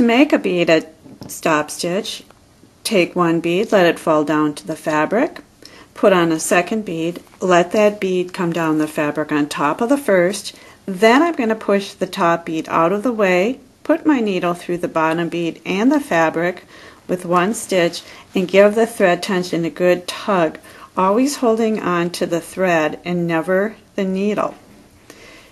To make a beaded stop stitch, take one bead, let it fall down to the fabric, put on a second bead, let that bead come down the fabric on top of the first, then I'm going to push the top bead out of the way, put my needle through the bottom bead and the fabric with one stitch, and give the thread tension a good tug, always holding on to the thread and never the needle.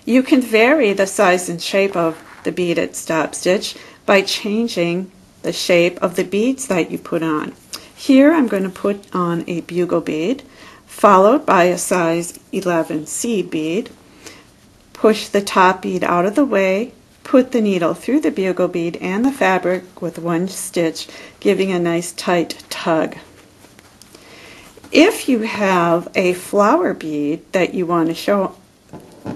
You can vary the size and shape of the beaded stop stitch by changing the shape of the beads that you put on. Here I'm going to put on a bugle bead, followed by a size 11 seed bead. Push the top bead out of the way, put the needle through the bugle bead and the fabric with one stitch, giving a nice tight tug. If you have a flower bead that you want to show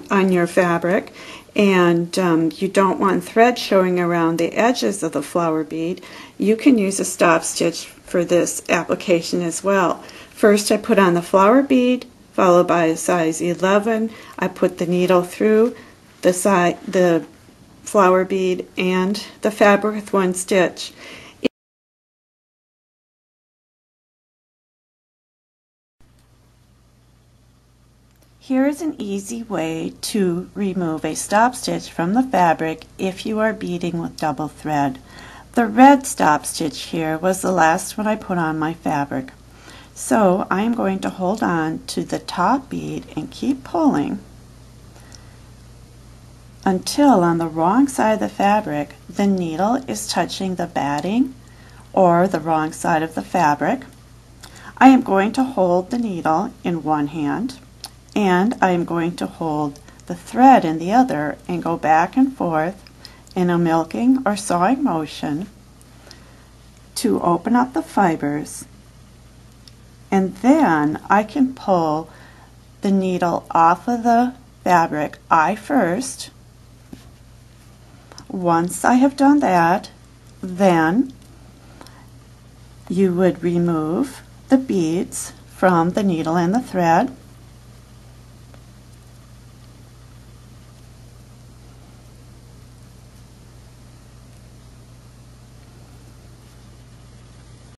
on your fabric, and you don't want thread showing around the edges of the flower bead, you can use a stop stitch for this application as well. First I put on the flower bead, followed by a size 11. I put the needle through the flower bead and the fabric with one stitch. Here is an easy way to remove a stop stitch from the fabric if you are beading with double thread. The red stop stitch here was the last one I put on my fabric. So I am going to hold on to the top bead and keep pulling until on the wrong side of the fabric the needle is touching the batting or the wrong side of the fabric. I am going to hold the needle in one hand, and I am going to hold the thread in the other and go back and forth in a milking or sawing motion to open up the fibers, and then I can pull the needle off of the fabric eye first. Once I have done that, then you would remove the beads from the needle and the thread.